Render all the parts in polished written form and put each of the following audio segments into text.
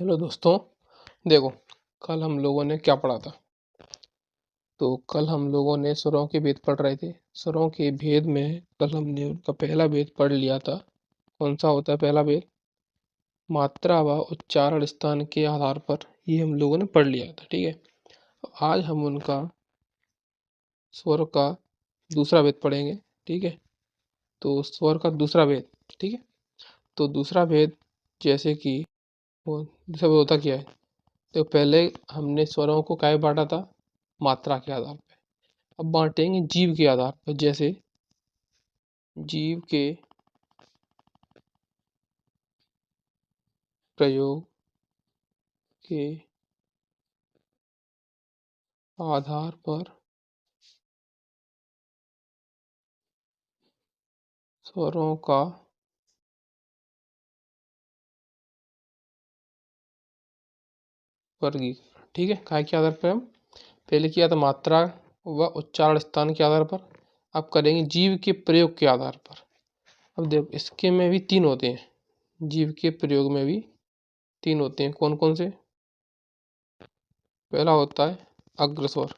Hello दोस्तों। देखो, कल हम लोगों ने क्या पढ़ा था। तो कल हम लोगों ने स्वरों के भेद पढ़ रहे थे। स्वरों के भेद में कल हमने उनका पहला भेद पढ़ लिया था। कौन सा होता है पहला भेद? मात्रा व उच्चारण स्थान के आधार पर। ये हम लोगों ने पढ़ लिया था, ठीक है। आज हम उनका स्वर का दूसरा भेद पढ़ेंगे, ठीक है। तो स्वर का दूसरा भेद, ठीक है। तो दूसरा भेद जैसे कि वो दूसरा भेद होता क्या है? तो पहले हमने स्वरों को क्या बांटा था? मात्रा के आधार पर। अब बांटेंगे जीव के आधार पर। जैसे जीव के प्रयोग के आधार पर स्वरों का वर्गीकरण, ठीक है। काय के आधार पर? हम पहले किया था मात्रा व उच्चारण स्थान के आधार पर। अब करेंगे जीव के प्रयोग के आधार पर। अब देखो, इसके में भी तीन होते हैं। जीव के प्रयोग में भी तीन होते हैं। कौन कौन से? पहला होता है अग्रस्वर,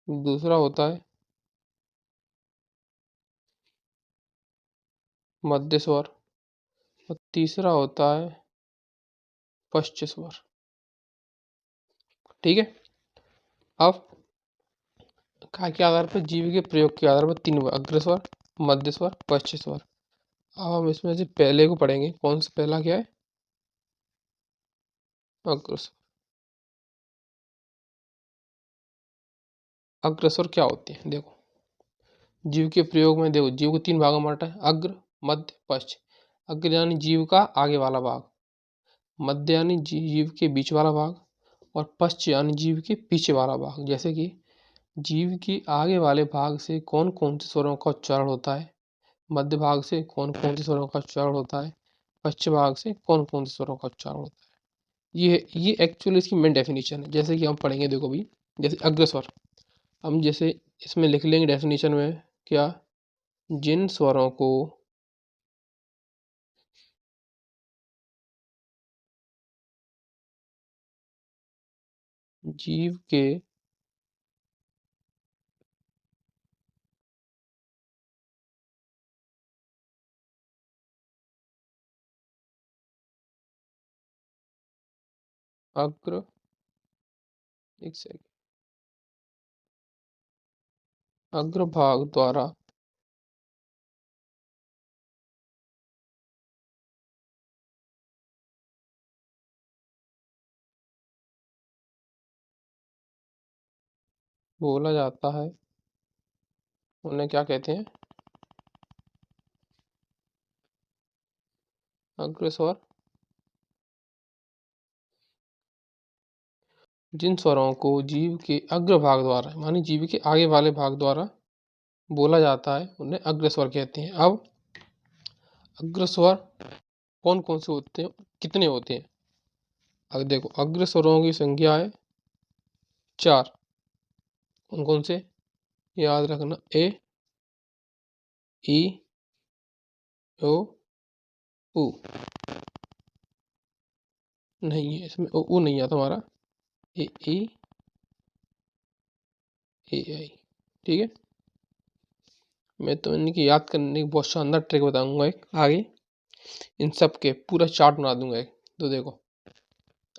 दूसरा होता है मध्य स्वर और तीसरा होता है पश्च स्वर, ठीक है। अब काय के आधार पर? जीव के प्रयोग के आधार पर तीन हुआ, अग्रस्वर, मध्य स्वर, पश्च स्वर। अब हम इसमें से पहले को पढ़ेंगे। कौन सा पहला क्या है? अग्रस्वर। अग्रस्वर क्या होते हैं? देखो, जीव के प्रयोग में देखो, जीव को तीन भागों में बांटा है, अग्र, मध्य, पश्च। अग्र यानी जीव का आगे वाला भाग, मध्य यानी जीव के बीच वाला भाग, और पश्च यानी जीव के पीछे वाला भाग। जैसे कि जीव के आगे वाले भाग से कौन कौन से स्वरों का उच्चारण होता है, मध्य भाग से कौन कौन से स्वरों का उच्चारण होता है, पश्चिम भाग से कौन कौन से स्वरों का उच्चारण होता है। ये एक्चुअली इसकी मेन डेफिनेशन है। जैसे कि हम पढ़ेंगे, देखो भी, जैसे अग्रस्वर, हम जैसे इसमें लिख लेंगे डेफिनेशन में क्या? जिन स्वरों को जीव के अग्र एक सेकंड अग्रभाग द्वारा बोला जाता है, उन्हें क्या कहते हैं? अग्रस्वर। जिन स्वरों को जीव के अग्रभाग द्वारा मानी जीव के आगे वाले भाग द्वारा बोला जाता है, उन्हें अग्रस्वर कहते हैं। अब अग्रस्वर कौन कौन से होते हैं, कितने होते हैं? अब देखो, अग्रस्वरों की संख्या है चार। कौन कौन से? याद रखना, ए, ई, ओ, उ। नहीं है इसमें, ओ नहीं आता हमारा। ए, ई, ए, आई, ठीक है। मैं तो इनकी याद करने की बहुत शानदार ट्रिक बताऊंगा एक आगे। इन सब के पूरा चार्ट बना दूंगा एक। तो देखो,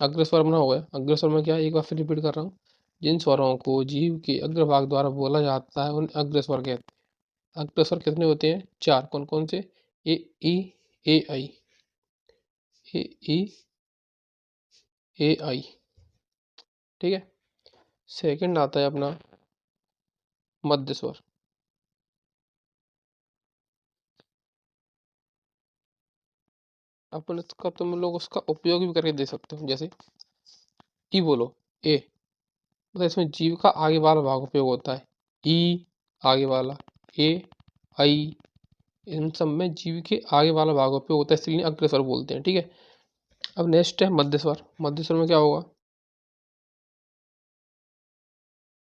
अग्रस्वर बना हुआ है। अग्रस्वर में क्या है, एक बार फिर रिपीट कर रहा हूँ। जिन स्वरों को जीव के अग्रभाग द्वारा बोला जाता है उन्हें अग्रस्वर कहते हैं। अग्रस्वर कितने होते हैं? चार। कौन कौन से? ए, ई, ए, आई, ए, ई, ए, आई, ठीक है। सेकंड आता है अपना मध्य स्वर। अपन इसका तुम लोग उसका उपयोग भी करके दे सकते हो। जैसे ई बोलो, ए, मतलब इसमें जीव का आगे वाला भाग उपयोग होता है। ई आगे वाला, ए, आई, इन सब में जीव के आगे वाला भाग उपयोग होता है, इसलिए अग्रस्वर बोलते हैं, ठीक है। अब नेक्स्ट है मध्य स्वर। मध्य स्वर में क्या होगा?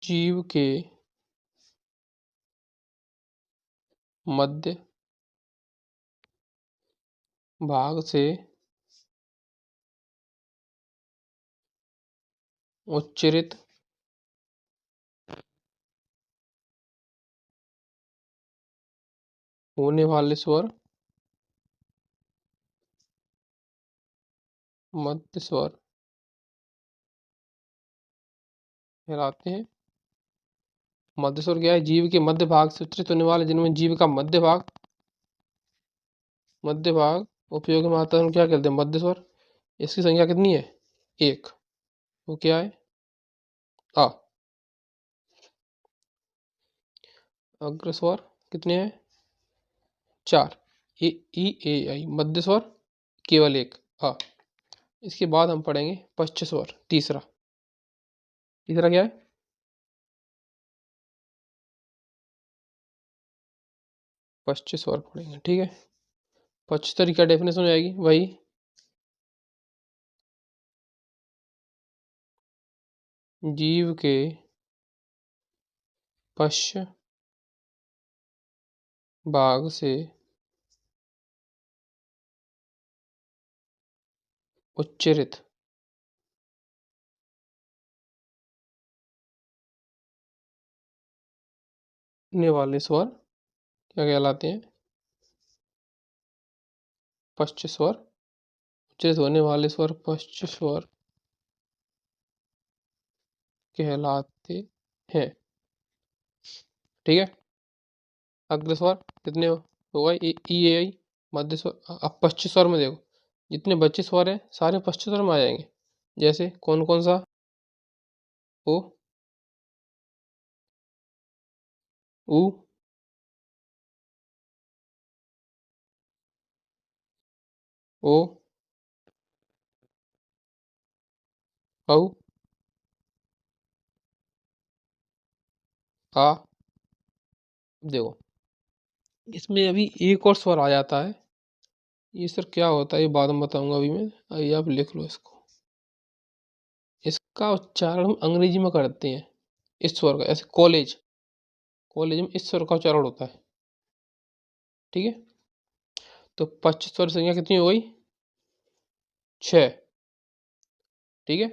जीव के मध्य भाग से उच्चरित होने वाले स्वर मध्य स्वर कहलाते हैं। मध्य स्वर क्या है? जीव के मध्य भाग से उच्चरित होने वाले, जिनमें जीव का मध्य भाग उपयोगी मात्रा में क्या कहते हैं? मध्य स्वर। इसकी संख्या कितनी है? एक। वो क्या है? आ। अग्र स्वर कितने हैं? चार। ए ई ए आई। मध्य स्वर केवल एक, आ। इसके बाद हम पढ़ेंगे पश्च स्वर। तीसरा क्या है? पश्च स्वर पढ़ेंगे, ठीक है। पचहत्तर क्या डेफिनेशन हो जाएगी? वही जीव के पश्च भाग से उच्चरित होने वाले स्वर क्या कहलाते हैं? पश्च स्वर। उच्चरित होने वाले स्वर पश्च स्वर कहलाते हैं, ठीक है। अग्र स्वर कितने होगा? ई ए आई। मध्य स्वर। अब पश्च स्वर में देखो, जितने बच्चे स्वर हैं सारे पश्च स्वर में आ जाएंगे। जैसे कौन कौन सा? ओ, ऊ, ओ, औ, आ। देखो, इसमें अभी एक और स्वर आ जाता है। ये सर क्या होता है ये बाद में बताऊंगा, अभी मैं। अभी आप लिख लो इसको। इसका उच्चारण हम अंग्रेजी में करते हैं इस स्वर का। ऐसे कॉलेज में इस स्वर का उच्चारण होता है, ठीक है। तो पश्च स्वर संख्या कितनी हो गई? 6, ठीक है।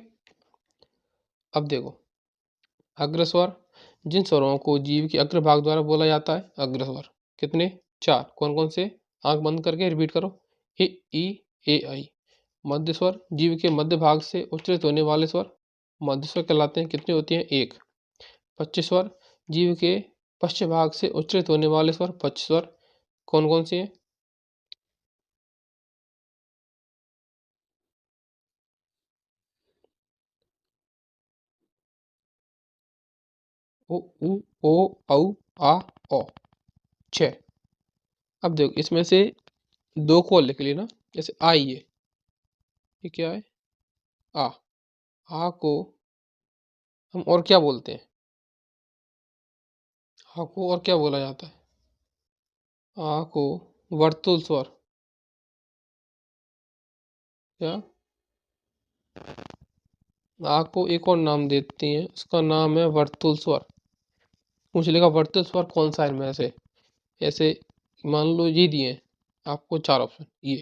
अब देखो, अग्र स्वर, जिन स्वरों को जीव के अग्र भाग द्वारा बोला जाता है। अग्र स्वर कितने? 4। कौन कौन से? आंख बंद करके रिपीट करो। ए ई ए आई। मध्य स्वर, जीव के मध्य भाग से उच्चरित होने वाले स्वर मध्य स्वर कहलाते हैं। कितने होती हैं? 1। पश्च स्वर, जीव के पश्च भाग से उच्चरित होने वाले स्वर पश्च स्वर कौन कौन से हैं? ओ, उ, ओ, औ, आ, ओ। 6। अब देखो, इसमें से दो को लिख लेना। जैसे आई है, ये क्या है? आ। आ को हम और क्या बोलते हैं? आ को और क्या बोला जाता है? आ को वर्तुल स्वर। क्या? आ को एक और नाम देते हैं, उसका नाम है वर्तुल स्वर। पूछ लेगा वर्तुल स्वर कौन सा है इनमें से। ऐसे मान लो ये दिए हैं आपको 4 ऑप्शन, ये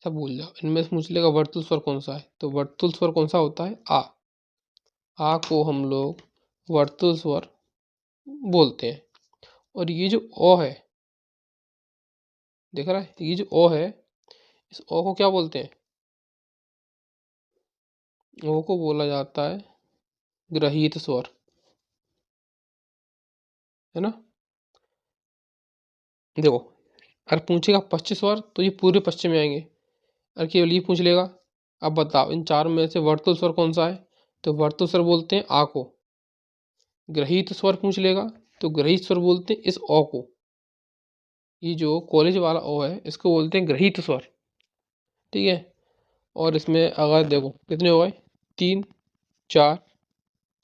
सब भूल जाओ। इनमें से पूछ लेगा वर्तुल स्वर कौन सा है, तो वर्तुल स्वर कौन सा होता है? आ। आ को हम लोग वर्तुल स्वर बोलते हैं। और ये जो ओ है, देख रहा है? ये जो ओ है, इस ओ को क्या बोलते हैं? ओ को बोला जाता है ग्रहीत स्वर, है ना। देखो, अगर पूछेगा पश्च स्वर तो ये पूरे पश्चिम में आएंगे। अगर केवल ये पूछ लेगा अब बताओ इन चारों में से वर्तुल स्वर कौन सा है, तो वर्तुल स्वर बोलते हैं आ को। ग्रहीत स्वर पूछ लेगा तो ग्रहीत स्वर बोलते हैं इस ओ को। ये जो कॉलेज वाला ओ है इसको बोलते हैं ग्रहीत स्वर, ठीक है। और इसमें अगर देखो कितने हो गए? 3, 4,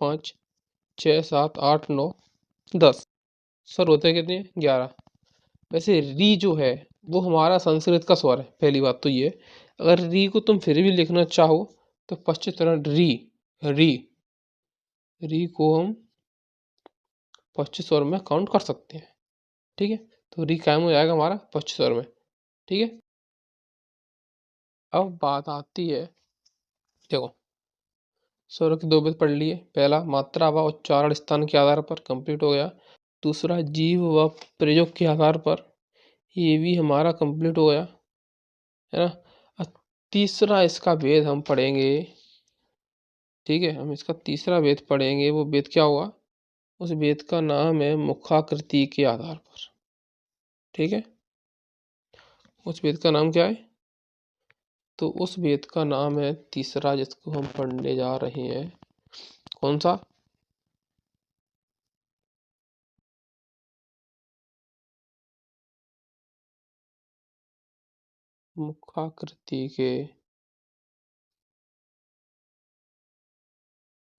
5, 6, 7, 8, 9, 10 स्वर होते हैं। कितने? 11। वैसे री जो है वो हमारा संस्कृत का स्वर है। पहली बात तो ये, अगर री को तुम फिर भी लिखना चाहो तो पश्चिम चरण री। री री को हम पश्चिम स्वर में काउंट कर सकते हैं, ठीक है। तो री कायम हो जाएगा हमारा पश्चिम स्वर में, ठीक है। अब बात आती है, देखो, स्वरों के 2 भेद पढ़ लिए। पहला मात्रा व उच्चारण स्थान के आधार पर कंप्लीट हो गया। दूसरा जीव व प्रयोग के आधार पर, ये भी हमारा कंप्लीट हो गया, है ना। अब तीसरा इसका भेद हम पढ़ेंगे, ठीक है। हम इसका तीसरा भेद पढ़ेंगे, वो भेद क्या होगा? उस भेद का नाम है मुखाकृति के आधार पर, ठीक है। उस भेद का नाम क्या है? तो उस भेद का नाम है तीसरा, जिसको हम पढ़ने जा रहे हैं। कौन सा? मुखाकृति के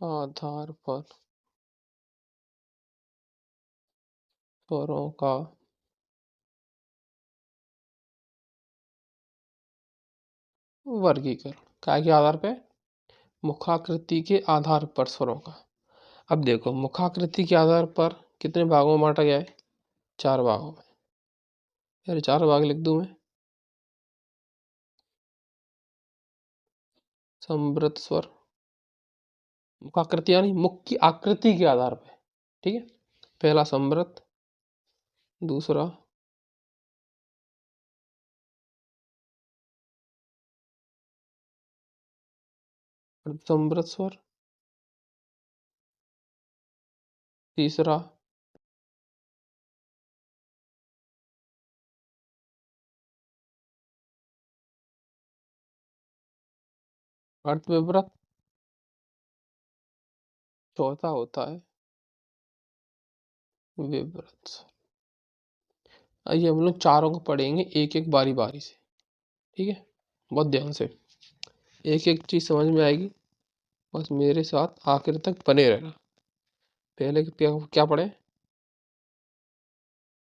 आधार पर स्वरों का वर्गीकरण। क्या के आधार पे? मुखाकृति के आधार पर स्वरों का। अब देखो, मुखाकृति के आधार पर कितने भागों में बांटा गया है? 4 भागों में। यार 4 भाग लिख दूं मैं। समृद्ध स्वर, मुखाकृति यानी मुख की आकृति के आधार पे, ठीक है। पहला समृद्ध, दूसरा समृद्ध स्वर, तीसरा अर्थ विवृत, चौथा होता है विवृत स्वर। आइए हम लोग चारों को पढ़ेंगे एक एक बारी बारी से, ठीक है। बहुत ध्यान से, एक एक चीज समझ में आएगी, बस मेरे साथ आखिर तक बने रहना। पहले क्या पढ़े?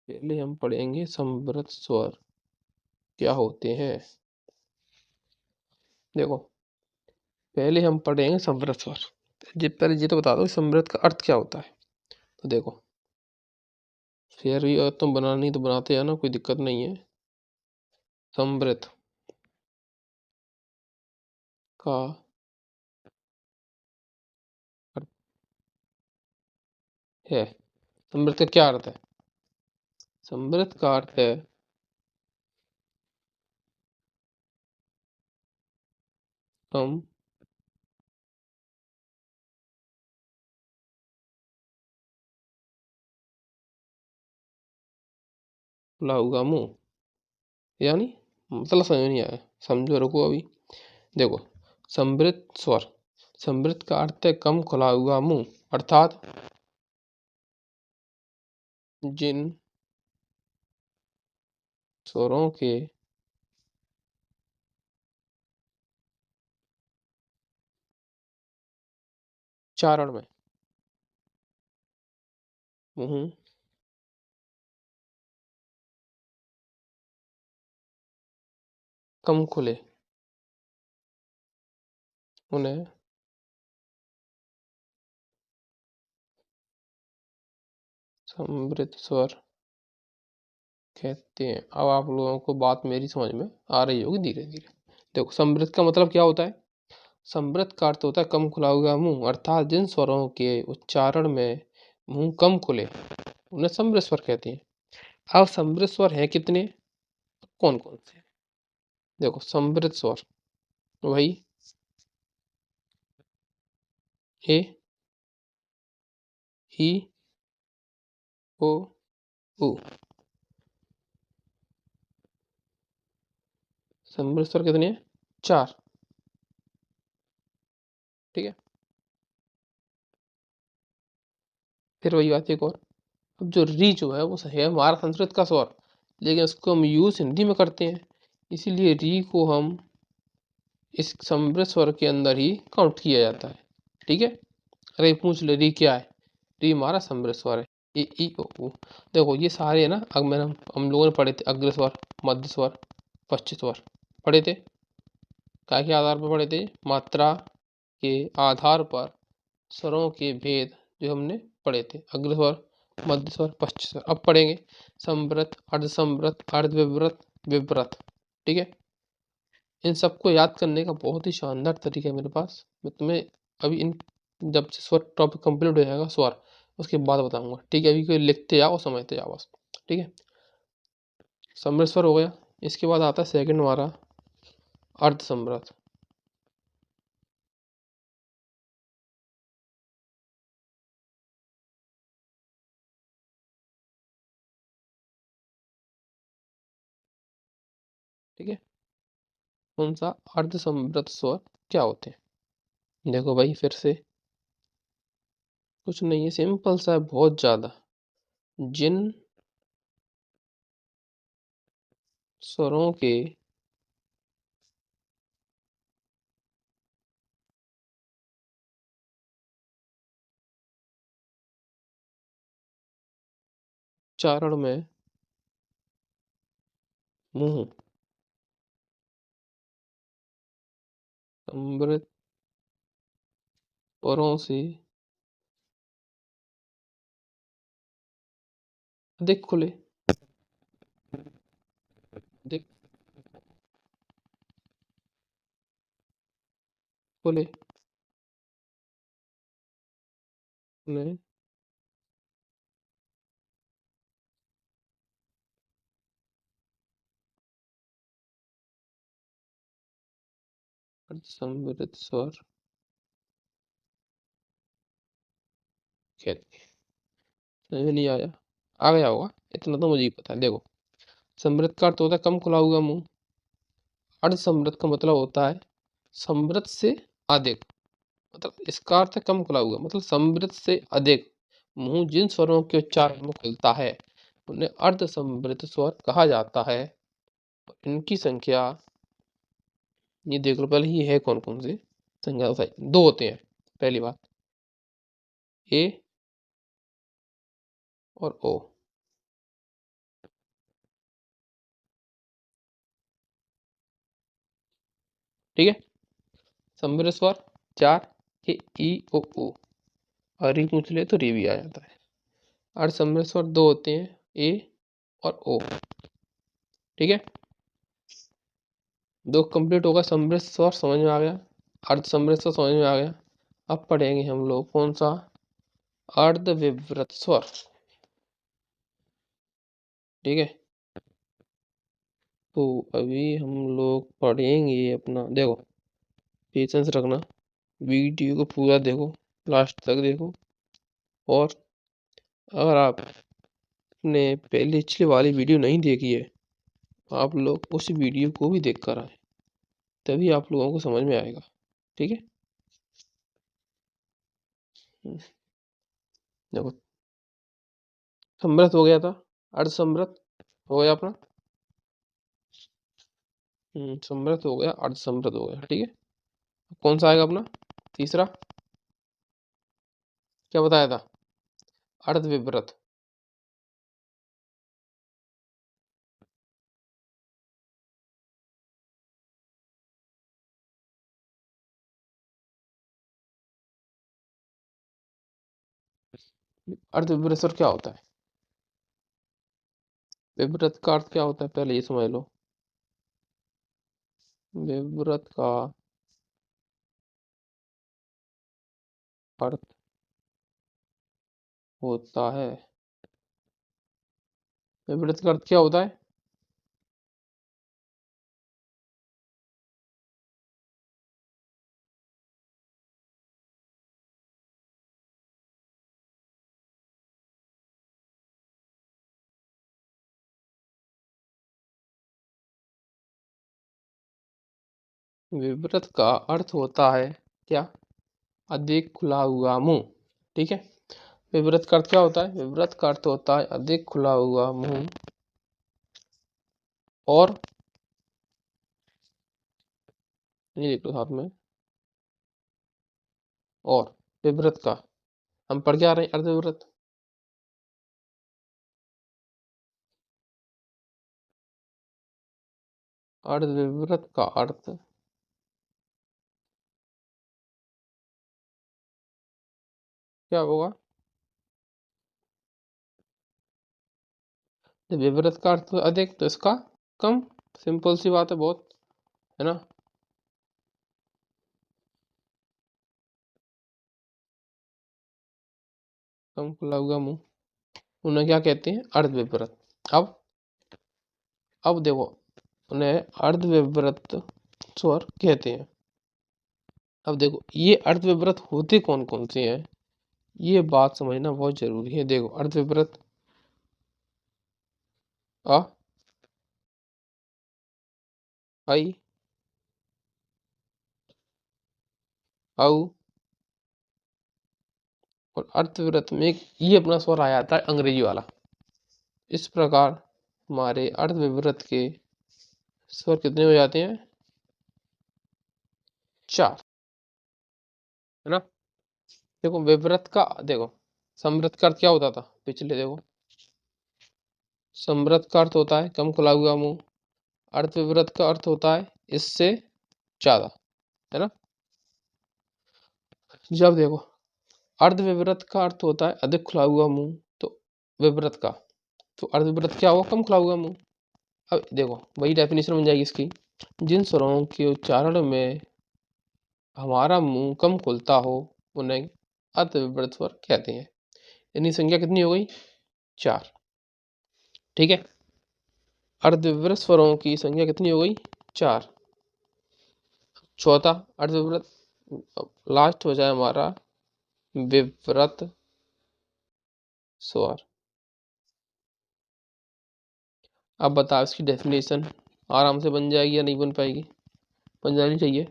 पहले हम पढ़ेंगे समृद्ध स्वर क्या होते हैं। देखो, पहले हम पढ़ेंगे समृद्ध स्वर। पहले ये तो बता दो समृद्ध का अर्थ क्या होता है। तो देखो, फिर भी अगर तुम बनानी तो बनाते हैं ना, कोई दिक्कत नहीं है। समृद्ध का अर्थ है, समृद्ध का क्या अर्थ है? समृद्ध का अर्थ है कम खुला हुआ मुंह, यानी मतलब समझ नहीं आया, समझो, रुको अभी। देखो, समृद्ध स्वर, समृद्ध का अर्थ है कम खुला हुआ मुंह, अर्थात जिन स्वरों के उच्चारण में मुंह कम खुले, उन्हें समृद्ध स्वर कहते हैं। अब आप लोगों को बात मेरी समझ में आ रही होगी धीरे धीरे। देखो, समृद्ध का मतलब क्या होता है? समृद्ध का अर्थ होता है कम खुला हुआ मुंह, अर्थात जिन स्वरों के उच्चारण में मुंह कम खुले उन्हें समृद्ध स्वर कहते हैं। अब समृद्ध स्वर हैं कितने, कौन कौन से? देखो, समृद्ध स्वर वही ए, ई, ओ, उ। समृद्ध स्वर कितने हैं? 4, ठीक है। फिर वही बात एक और, अब जो री जो है वो है हमारा संस्कृत का स्वर, लेकिन उसको हम यूज हिंदी में करते हैं, इसीलिए री को हम इस समृद्ध स्वर के अंदर ही काउंट किया जाता है, ठीक है। अरे पूछ ले री क्या है? री हमारा समृद्ध स्वर है। ए, ई, ओ, उ। देखो ये सारे है ना, अब मैंने हम लोगों ने पढ़े थे अग्र स्वर, मध्य स्वर, पश्च स्वर पढ़े थे। क्या के आधार पर पढ़े थे? मात्रा के आधार पर स्वरों के भेद जो हमने पढ़े थे, अग्र स्वर, मध्य स्वर, पश्च स्वर। अब पढ़ेंगे समृद्ध, अर्धसमृद्ध, अर्धविवृत, विवृत, ठीक है। इन सबको याद करने का बहुत ही शानदार तरीका है मेरे पास, मैं तुम्हें अभी इन जब से स्वर टॉपिक कंप्लीट हो जाएगा स्वर, उसके बाद बताऊंगा, ठीक है। अभी कोई लिखते जाओ समझते जाओ बस, ठीक है। समृद्ध स्वर हो गया। इसके बाद आता है सेकंड हमारा अर्ध समृद्ध। ठीक है, कौन सा अर्ध समृद्ध स्वर क्या होते हैं? देखो भाई फिर से कुछ नहीं है, सिंपल सा है बहुत ज्यादा। जिन स्वरों के उच्चारण में मुंह समृद्ध स्वरों से अधिक खुले, अधिक खुले में अर्ध समृद्ध स्वर कहते हैं। समझ में नहीं आया? आ गया होगा, इतना तो मुझे ही पता है। देखो, समृद्ध का अर्थ होता है कम खुला हुआ मुंह। अर्ध समृद्ध का मतलब होता है समृद्ध से अधिक, मतलब इसका अर्थ है कम खुला हुआ, मतलब समृद्ध से अधिक मुंह जिन स्वरों के उच्चारण में खुलता है उन्हें अर्ध समृद्ध स्वर कहा जाता है। इनकी संख्या, ये देख लो पहले ही है कौन कौन से। संख्या तो सही दो होते हैं। पहली बात ए और ओ, ठीक है। समृद्ध स्वर चार, ए ई ओ। और री पूछ ले तो री भी आ जाता है। अर्ध समृद्ध स्वर दो होते हैं, ए और ओ, ठीक है। दो कंप्लीट होगा, समृद्ध स्वर समझ में आ गया, अर्ध समृद्ध स्वर समझ में आ गया। अब पढ़ेंगे हम लोग कौन सा, अर्ध विवृत स्वर, ठीक है। तो अभी हम लोग पढ़ेंगे अपना, देखो पेशेंस रखना, वीडियो को पूरा देखो, लास्ट तक देखो। और अगर आपने पहले पिछली वाली वीडियो नहीं देखी है, आप लोग उस वीडियो को भी देख कर आए, तभी आप लोगों को समझ में आएगा, ठीक है। देखो, समृद्ध हो गया था, अर्ध समृद्ध हो गया अपना, समृद्ध हो गया, अर्ध समृद्ध हो गया, ठीक है। कौन सा आएगा अपना तीसरा, क्या बताया था? अर्ध विवृत। अर्ध विवृत स्वर क्या होता है? विवृत का अर्थ क्या होता है पहले ये समझ लो। विवृत का अर्थ होता है, विवृत का अर्थ क्या होता है? विवृत का अर्थ होता है क्या? अधिक खुला हुआ मुंह, ठीक है। विवृत का अर्थ क्या होता है? विवृत का अर्थ होता है अधिक खुला हुआ मुंह। और ये लिख लो साथ में, और विवृत का हम पढ़ के आ रहे हैं अर्ध विवृत। अर्ध विवृत का अर्थ क्या होगा? जब विवृत का अर्थ अधिक तो इसका कम, सिंपल सी बात है बहुत, है ना। कम खुला हुआ मुंह, उन्हें क्या कहते हैं? अर्धविवृत। अब देखो, उन्हें अर्धविवृत स्वर कहते हैं। अब देखो, ये अर्धविवृत होते कौन कौन से हैं, ये बात समझना बहुत जरूरी है। देखो, अर्धविवृत अ, आई, औ, और अर्धविवृत में ये अपना स्वर आ जाता है अंग्रेजी वाला। इस प्रकार हमारे अर्धविवृत के स्वर कितने हो जाते हैं? 4, है ना। देखो, विवृत का, देखो समृत का अर्थ क्या होता था पिछले, देखो समृत का अर्थ होता है कम खुला हुआ मुंह, अर्धविवृत का अर्थ होता है इससे ज्यादा, है ना। जब देखो, अर्धविवृत का अर्थ होता है अधिक खुला हुआ मुंह, तो विवृत का, तो अर्धविवृत क्या हुआ? कम खुला हुआ मुंह। अब देखो, वही डेफिनेशन बन जाएगी इसकी, जिन स्वरों के उच्चारण में हमारा मुंह कम खुलता हो उन्हें अर्धविवृत स्वर कहते हैं। यानी संख्या कितनी हो गई? 4। ठीक है, अर्धविवृत स्वरों की संख्या कितनी हो गई? 4। चौथा अर्धविवृत, लास्ट हो जाए हमारा विवृत स्वर। अब बताओ, इसकी डेफिनेशन आराम से बन जाएगी या नहीं बन पाएगी? बन जानी चाहिए।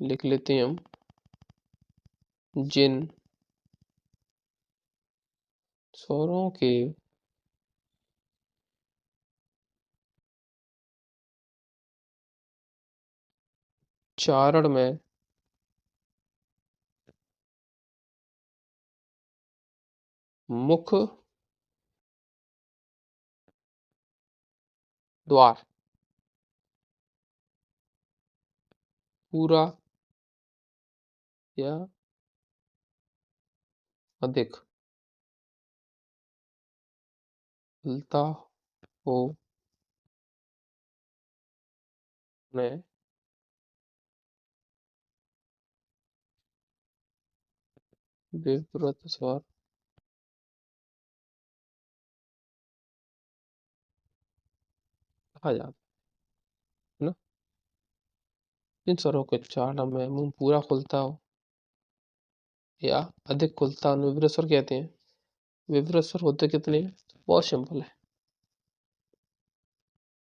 लिख लेते हैं हम, जिन स्वरों के उच्चारण में मुख द्वार पूरा या अधिक खुलता हो उन्हें विवृत स्वर कहा जाता है ना। इन स्वरों के उच्चारण में मुंह पूरा खुलता हो या अधिक खुलता हो विवृत स्वर कहते हैं। विवृत स्वर होते कितने हैं? बहुत सिंपल है,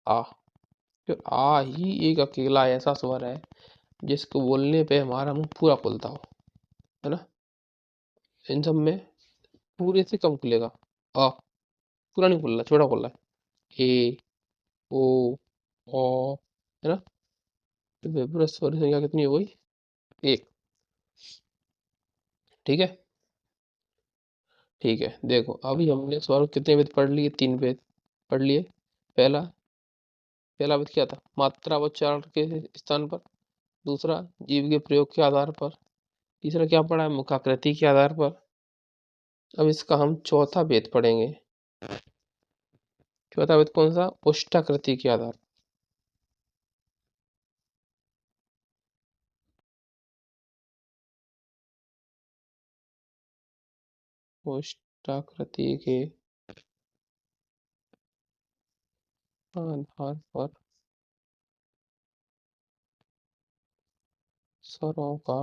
आ। फिर आ ही एक अकेला ऐसा स्वर है जिसको बोलने पे हमारा मुंह पूरा खुलता हो, है ना। इन सब में पूरे से कम खुलेगा, आ पूरा नहीं खुल रहा, छोटा खुल रहा है, ए, ओ, ओ, है ना। तो विवृत स्वर की संख्या कितनी हो गई? 1। ठीक है, ठीक है। देखो, अभी हमने स्वर कितने वेद पढ़ लिए? 3 वेद पढ़ लिए। पहला पहला वेद क्या था? मात्रा व उच्चारण के स्थान पर। दूसरा, जीव के प्रयोग के आधार पर। तीसरा क्या पढ़ा है? मुखाकृति के आधार पर। अब इसका हम चौथा वेद पढ़ेंगे। चौथा वेद कौन सा? उष्टाकृति के आधार। उष्टाकृति के आधार पर स्वरों का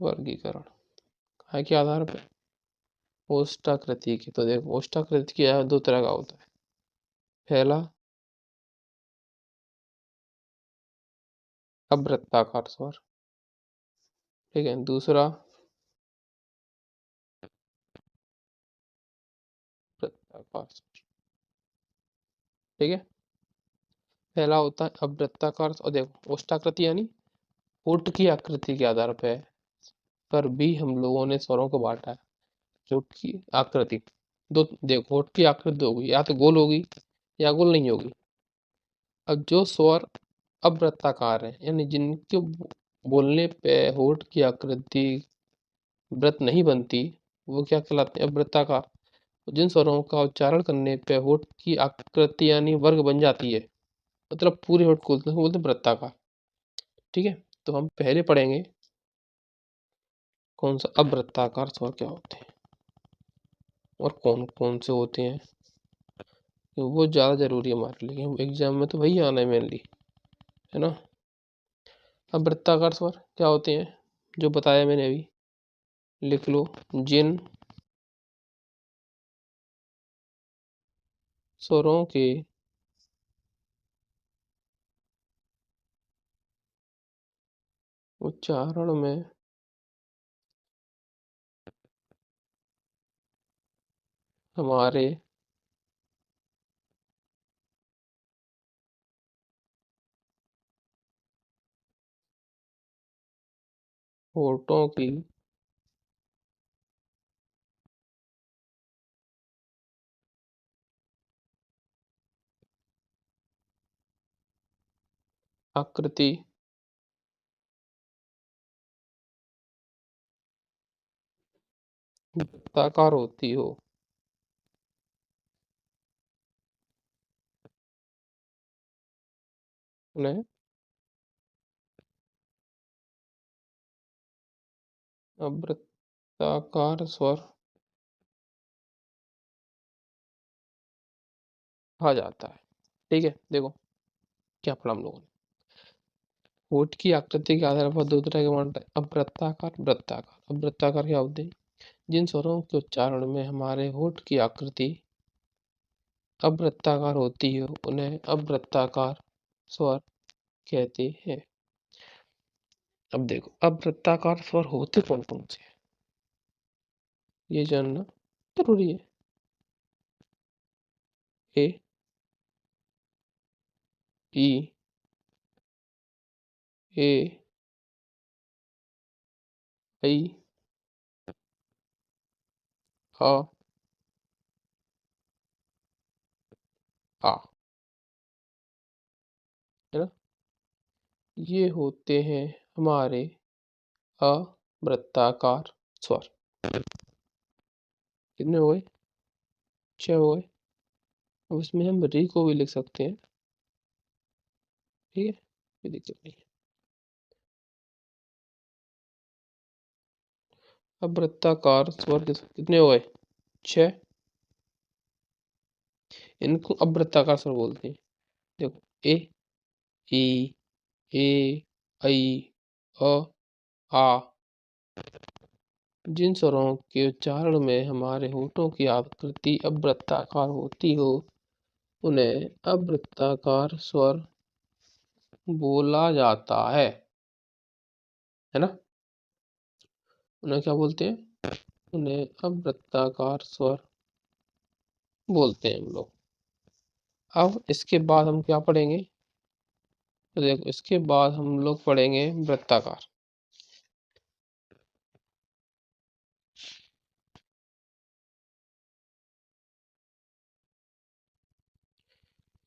वर्गीकरण है के आधार पर ओष्टाकृति की। तो देखो, ओष्टाकृति की 2 तरह का होता है। पहला, अवृत्ताकार स्वर। ठीक है। दूसरा, वृत्ताकार स्वर। ठीक है। पहला होता है अवृत्ताकार, और देखो ओष्टाकृति यानी होठ की आकृति के आधार पर भी हम लोगों ने स्वरों को बांटा है। होठ की आकृति, दो देखो, होठ की आकृति दो होगी, या तो गोल होगी या गोल नहीं होगी। अब जो स्वर अवृत्ताकार है, यानी जिनके बोलने पे होठ की आकृति वृत्त नहीं बनती, वो क्या कहलाते हैं? अवृत्ताकार। जिन स्वरों का उच्चारण करने पे होठ की आकृति यानी वर्ग बन जाती है, मतलब पूरे होठ खोलते हैं, बोलते हैं वृत्ताकार। ठीक है। तो हम पहले पढ़ेंगे कौन सा अवृत्ताकार स्वर क्या होते हैं और कौन कौन से होते हैं, वो ज़्यादा जरूरी है हमारे लिए, एग्जाम में तो वही आना है मेनली, है ना। अवृत्ताकार स्वर क्या होते हैं, जो बताया मैंने अभी, लिख लो। जिन स्वरों के उच्चारण में हमारे होठों की आकृति वृत्ताकार होती हो, उन्हें अवृत्ताकार स्वर कहा जाता है। ठीक है, देखो क्या पढ़ा हम लोगों ने। होठ की आकृति के आधार पर दो तरह के वर्ण हैं, अवृत्ताकार, वृत्ताकार। अवृत्ताकार क्या होते हैं, जिन स्वरों के उच्चारण में हमारे होठ की आकृति अवृत्ताकार होती है उन्हें अवृत्ताकार स्वर कहते हैं। अब देखो अवृत्ताकार स्वर होते कौन कौन से हैं, ये जानना जरूरी है। ए, ई, ए, आई, आ, आ, है ना। ये होते हैं हमारे अवृत्ताकार स्वर। कितने हो गए, 6 हो गए। अब इसमें हम री को भी लिख सकते हैं, ठीक है, कोई दिक्कत नहीं है। अब वृत्ताकार स्वर कितने हो गए, 6। इनको अब वृत्ताकार स्वर बोलते हैं। देखो ए, ई, ए, ऐ, अ, आ। जिन स्वरों के उच्चारण में हमारे होठों की आकृति अवृत्ताकार होती हो उन्हें अवृत्ताकार स्वर बोला जाता है ना। उन्हें क्या बोलते हैं, उन्हें अवृत्ताकार स्वर बोलते हैं हम लोग। अब इसके बाद हम क्या पढ़ेंगे, तो देखो इसके बाद हम लोग पढ़ेंगे वृत्ताकार।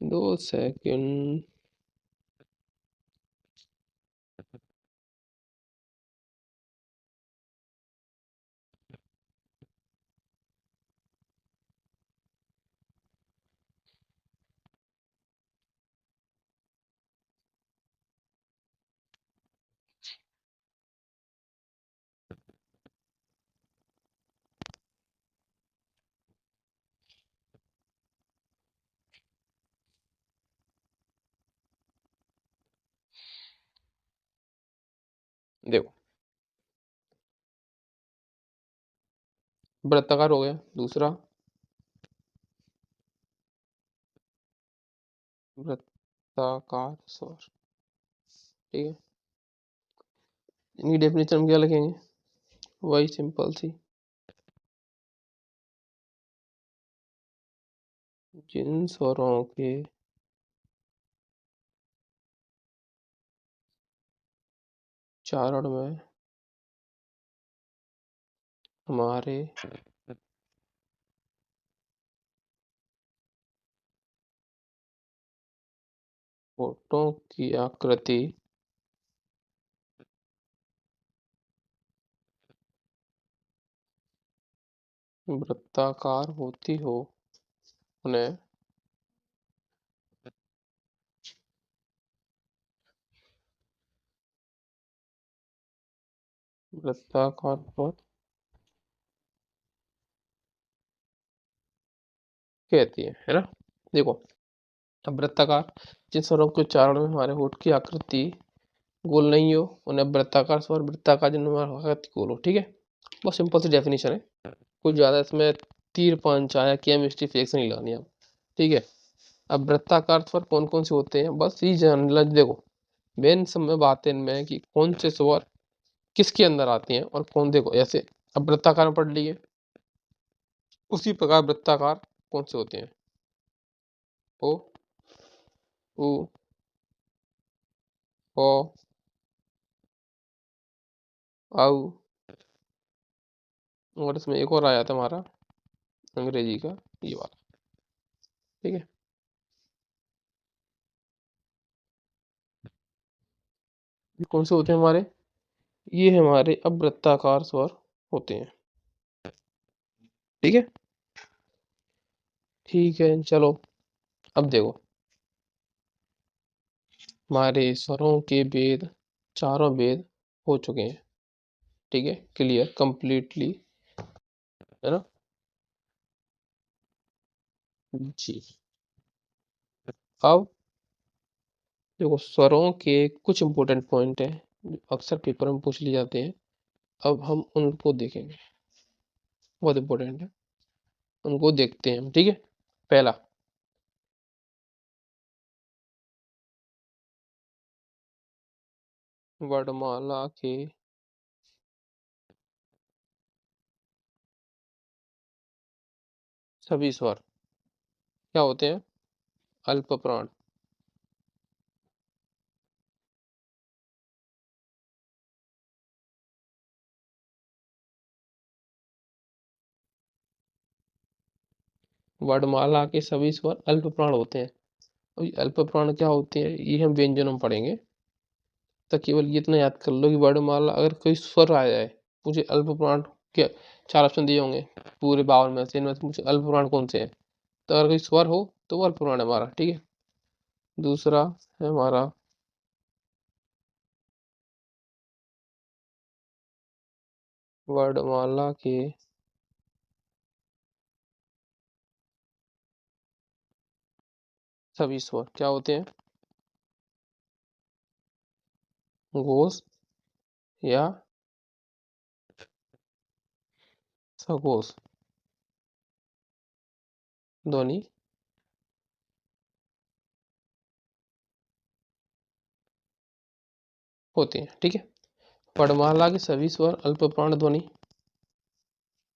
2 सेकंड। देखो वृत्ताकार हो गया, दूसरा वृत्ताकार स्वर, ठीक है। इनकी डेफिनेशन हम क्या लिखेंगे, वही सिंपल सी, जिन स्वरों के उच्चारण में हमारे होठों की आकृति वृत्ताकार होती हो उन्हें वृत्ताकार स्वर कहती है ना। देखो, अब वृत्ताकार जिन स्वरों के उच्चारण में हमारे होठ की आकृति गोल नहीं हो उन्हें वृत्ताकार स्वर, वृत्ताकार जिनमें आकृति गोल हो। ठीक है, बहुत सिंपल सी डेफिनेशन है, कुछ ज्यादा इसमें तीर पंच आया केमिस्ट्री फिजिक्स नहीं लगानी आप। ठीक है, अब वृत्ताकार स्वर कौन कौन से होते हैं बस ये जान लो। देखो, मेन समय बात है इनमें कि कौन से स्वर किसके अंदर आते हैं और कौन। देखो ऐसे, अब वृत्ताकार में पढ़ लिए, उसी प्रकार वृत्ताकार कौन से होते हैं, ओ, उ, ओ, औ, और इसमें एक और आया था हमारा अंग्रेजी का, ये वाला। ठीक है, ये कौन से होते हैं हमारे, ये हमारे अब वृत्ताकार स्वर होते हैं। ठीक है, ठीक है, चलो अब देखो, हमारे स्वरों के वेद, चारों वेद हो चुके हैं। ठीक है, क्लियर, कंप्लीटली, है ना जी। अब देखो, स्वरों के कुछ इंपॉर्टेंट पॉइंट हैं जो अक्सर पेपर में पूछ लिए जाते हैं, अब हम उनको देखेंगे, बहुत इंपॉर्टेंट है, उनको देखते हैं हम। ठीक है, पहला, वर्णमाला के सभी स्वर क्या होते हैं, अल्प प्राण। वर्णमाला के सभी स्वर अल्प प्राण होते हैं। और ये अल्प प्राण क्या होते हैं ये हम व्यंजनों में पढ़ेंगे, तो केवल ये इतना याद कर लो कि वर्णमाला अगर कोई स्वर आ जाए, मुझे अल्प प्राण के चार ऑप्शन दिए होंगे पूरे 52 में से, इनमें से मुझे अल्प प्राण कौन से हैं, तो अगर कोई स्वर हो तो वो अल्प प्राण है हमारा। ठीक है, दूसरा है हमारा वर्णमाला के सभी स्वर क्या होते हैं, घोष या सघोष ध्वनि होते हैं। ठीक है, वर्णमाला के सभी स्वर अल्प प्राण ध्वनि,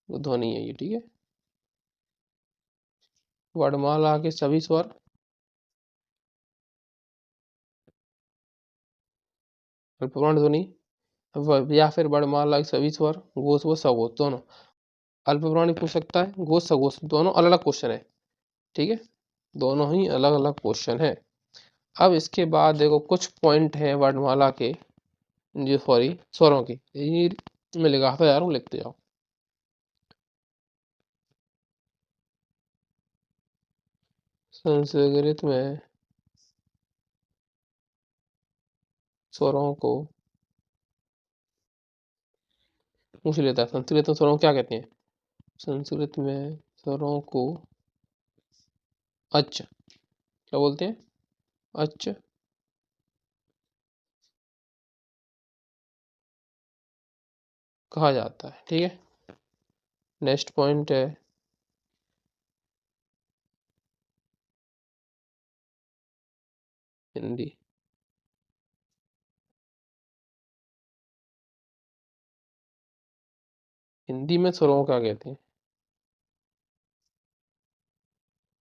ध्वनि है ये। ठीक है, वर्णमाला के सभी स्वर अल्प प्राण ध्वनि, या फिर वर्णमाला के सभी स्वर घोष व सघोष दोनों। अल्प प्राण पूछ सकता है, घोष सघोष दोनों अलग अलग क्वेश्चन है। ठीक है, दोनों ही अलग अलग क्वेश्चन है। अब इसके बाद देखो कुछ पॉइंट है वर्णमाला के, जो सॉरी स्वरों के, ये मैं लिखा जा रहा हूँ, लिखते जाओ। संस्कृत में स्वरों को पूछ लेता है, संस्कृत में स्वरों को क्या कहते हैं, संस्कृत में स्वरों को अच, क्या बोलते हैं, अच कहा जाता है। ठीक है, नेक्स्ट पॉइंट है हिंदी। हिंदी में स्वरों को क्या कहते हैं,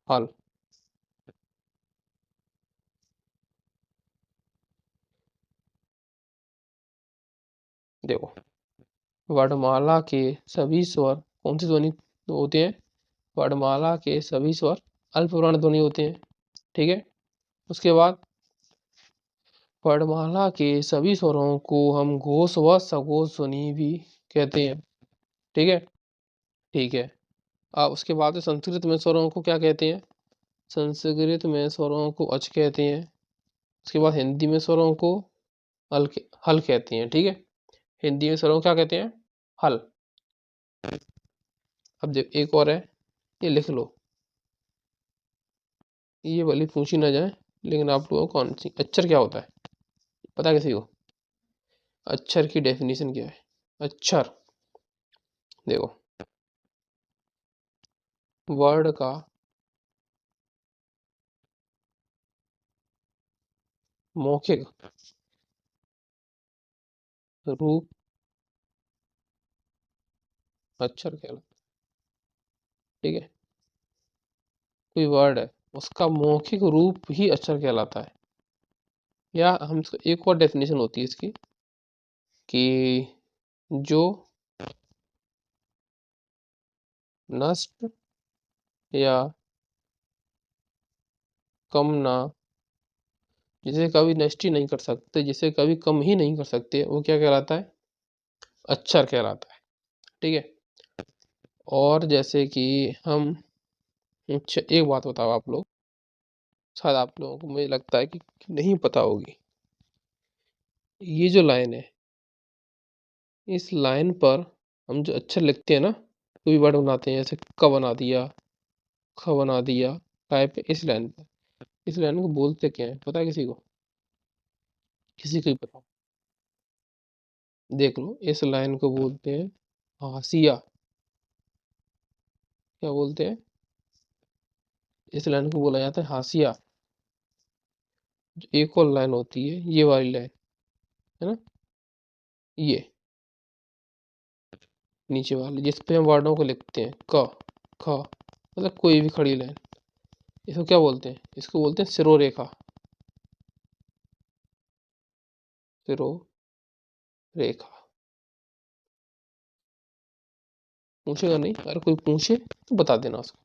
हल। देखो, वर्णमाला के सभी स्वर कौन सी ध्वनि होते हैं, वर्णमाला के सभी स्वर अल्प वर्ण ध्वनि होते हैं। ठीक है, उसके बाद वर्णमाला के सभी स्वरों को हम घोष व सघोष ध्वनि भी कहते हैं। ठीक है, ठीक है, अब उसके बाद संस्कृत में स्वरों को क्या कहते हैं, संस्कृत में स्वरों को अच कहते हैं। उसके बाद हिंदी में स्वरों को हल हल कहते हैं। ठीक है, हिंदी में स्वरों को क्या कहते हैं? हल। अब देख एक और है, ये लिख लो, ये वाली पूछी ना जाए, लेकिन आप लोगों को कौन सी अक्षर क्या होता है पता है किसी को? अक्षर की डेफिनेशन क्या है? अक्षर देखो, वर्ड का मौखिक रूप अक्षर कहलाता है। ठीक है, कोई वर्ड है, उसका मौखिक रूप ही अक्षर कहलाता है। या हम एक और डेफिनेशन होती है इसकी कि जो नष्ट या कम ना, जिसे कभी नष्ट ही नहीं कर सकते, जिसे कभी कम ही नहीं कर सकते, वो क्या कहलाता है? अक्षर कहलाता है। ठीक है, और जैसे कि हम, अच्छा एक बात बताओ आप लोग, शायद आप लोगों को मुझे लगता है कि नहीं पता होगी, ये जो लाइन है, इस लाइन पर हम जो अक्षर लिखते हैं ना, कोई वर्ड बनाते हैं, जैसे क बना दिया, ख बना दिया, टाइप इस लाइन पर, इस लाइन को बोलते क्या है पता है किसी को? किसी को ही पता? देख लो, इस लाइन को बोलते हैं हाशिया। क्या बोलते हैं? इस लाइन को बोला जाता है हाशिया। जो एक और लाइन होती है, ये वाली लाइन है ना, ये नीचे वाली, जिस पे हम वर्डों को लिखते हैं, क ख, मतलब कोई भी खड़ी लाइन, इसको क्या बोलते हैं? इसको बोलते हैं सिरोरेखा। सिरोरेखा। पूछेगा नहीं, अगर कोई पूछे तो बता देना उसको।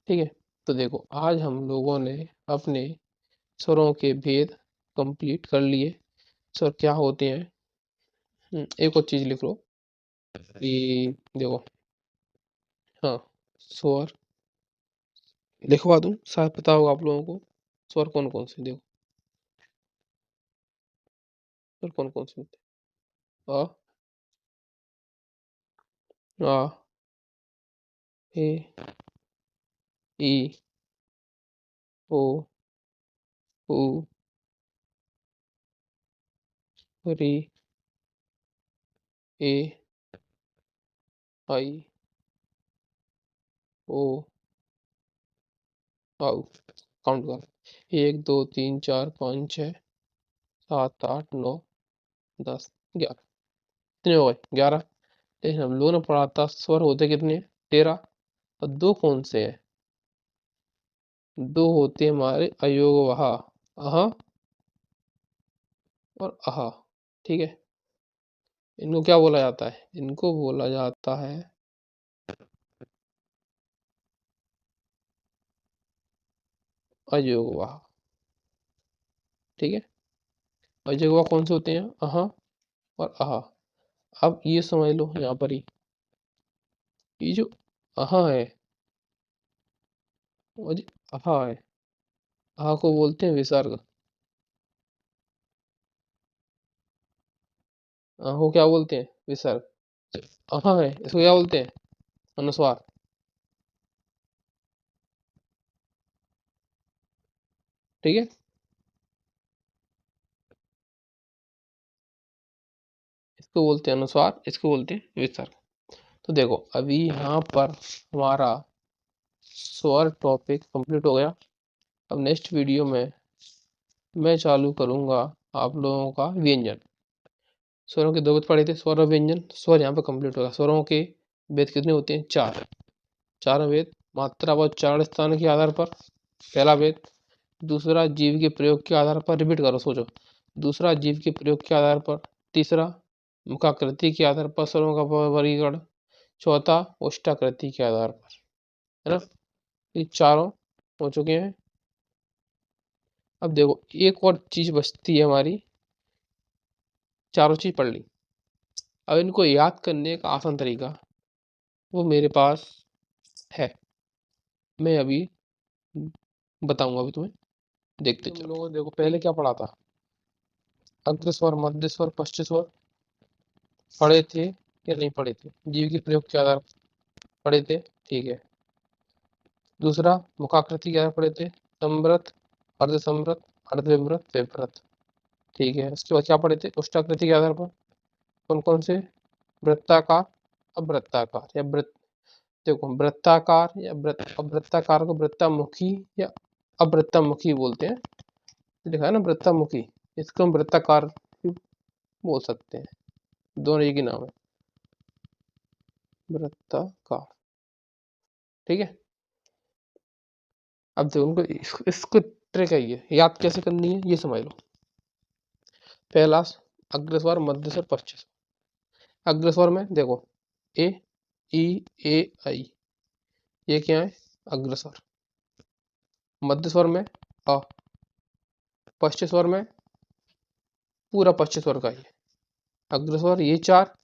ठीक है, तो देखो आज हम लोगों ने अपने स्वरों के भेद कंप्लीट कर लिए। स्वर क्या होते हैं? एक और चीज लिख लो कि देखो, हाँ, स्वर लिखवा दूं, शायद पता होगा आप लोगों को स्वर कौन कौन से, देखो स्वर कौन कौन से होते हैं? अ, आ, ए, ई, ओ, उ, री, ए, आई, ओ, आउ। काउंट कर, 1 2 3 4 5 6 7 8 9 10 11। कितने हो गए? 11। लेकिन हम लोगों ने पढ़ा था स्वर होते कितने? 13। और दो कौन से हैं? दो होते हैं हमारे अयोगवह, अह और अह। ठीक है, इनको क्या बोला जाता है? इनको बोला जाता है अयोगवाह। ठीक है, अयोगवाह कौन से होते हैं? अह और अह। अब ये समझ लो यहाँ पर ही, ये जो अह है और जो अह है, अह को बोलते हैं विसर्ग। अह को क्या बोलते हैं? विसर्ग। अह है, इसको क्या बोलते हैं? अनुस्वार। ठीक है, इसको बोलते हैं अनुस्वार, इसको बोलते हैं विसर्ग। तो देखो अभी यहाँ पर हमारा स्वर टॉपिक कंप्लीट हो गया। अब नेक्स्ट वीडियो में मैं चालू करूँगा आप लोगों का व्यंजन। स्वरों के दो भेद पढ़े थे, स्वर और व्यंजन। स्वर यहाँ पे कंप्लीट होगा। स्वरों के भेद कितने होते हैं? 4। 4 भेद, मात्रा व उच्चारण स्थान के आधार पर पहला भेद। दूसरा, जीव के प्रयोग के आधार पर, रिपीट करो सोचो। दूसरा, जीव के प्रयोग के आधार पर। तीसरा, मुखाकृति के आधार पर स्वरों का वर्गीकरण। चौथा, उष्टाकृति के आधार पर, है ना। ये चारों हो चुके हैं। अब देखो एक और चीज बचती है हमारी, चारों चीज पढ़ ली। अब इनको याद करने का आसान तरीका वो मेरे पास है, मैं अभी बताऊंगा अभी तुम्हें, देखते चलो। लोगों देखो पहले क्या पढ़ा था? अग्र स्वर, मध्य स्वर, पश्च स्वर, पढ़े थे या नहीं पढ़े थे? जीव के प्रयोग के आधार पर पढ़े थे, ठीक है। दूसरा, मुखाकृति के आधार पर पढ़े थे, समृत, अर्धसमृत, अर्धविवृत, विवृत, ठीक है। उसके बाद क्या पढ़े थे? उष्टाकृति के आधार पर कौन कौन से? वृत्ताकार, अवृत्ताकार या वृत्त, देखो वृत्ताकार या अवृत्ताकार को वृत्तामुखी या अवृत्तामुखी बोलते हैं, लिखा है ना वृत्तामुखी, इसको हम वृत्ताकार भी बोल सकते हैं, दोनों एक ही नाम है, वृत्ताकार, ठीक है। अब देखो उनको इसको ट्रिक है, ये याद कैसे करनी है ये समझ लो। पहला अग्रस्वर, मध्यस्वर, पश्चस्वर। अग्रस्वर में देखो ए, ई, ए, आई, ये क्या है? अग्रस्वर। मध्यस्वर में अ, पश्चस्वर में पूरा पश्चस्वर का ही। अग्रस्वर ये चार,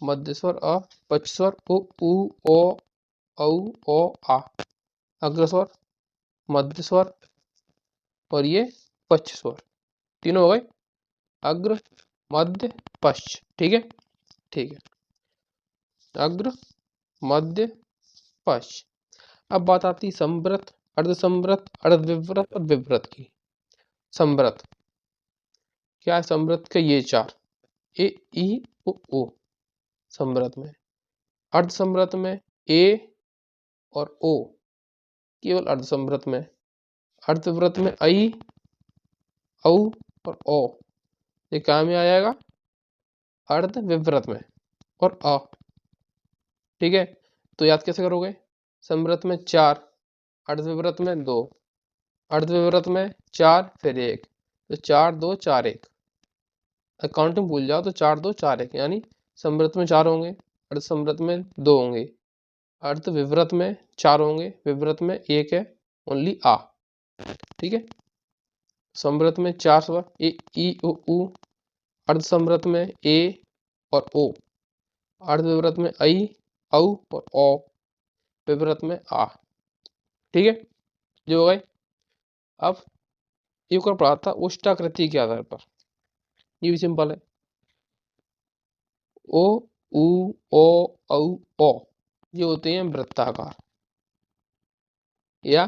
मध्यस्वर अ, पश्चस्वर उ, ओ, औ, ओ, आ। अग्रस्वर, मध्यस्वर और ये पश्चस्वर, तीनों हो गए, अग्र, मध्य, पश्च, ठीक है, ठीक है। अग्र, मध्य, पश्च। अब बात आती संवृत, अर्धसंवृत, अर्धविवृत और विवृत की। संवृत क्या है? संवृत के ये चार, ए, ई, ओ, संवृत में। अर्धसंवृत में ए और ओ, केवल अर्धसंवृत में। अर्धविवृत में आई, औ और ओ, ये क्या में आ जाएगा? अर्धविवृत में और अ, ठीक है। तो याद कैसे करोगे? संवृत में चार, अर्धविवृत में दो, अर्धविवृत में चार फिर एक, तो चार दो चार एक, अकाउंटिंग भूल जाओ तो चार दो चार एक, यानी संवृत में चार होंगे, अर्धसंवृत में दो होंगे, अर्धविवृत में चार होंगे, विवृत में एक है, ओनली आ, ठीक है। संवृत में चार स्वर ए, ई, ओ, उ, अर्धसंवृत में ए और ओ, अर्धविवृत में आई, औ और ओ, विवृत में आ, ठीक है, जो हो गए। अब एक और पढ़ा था उष्टाकृति के आधार पर, ये भी सिंपल है। ओ, उ, ओ, औ, ओ, ये होते हैं वृत्ताकार या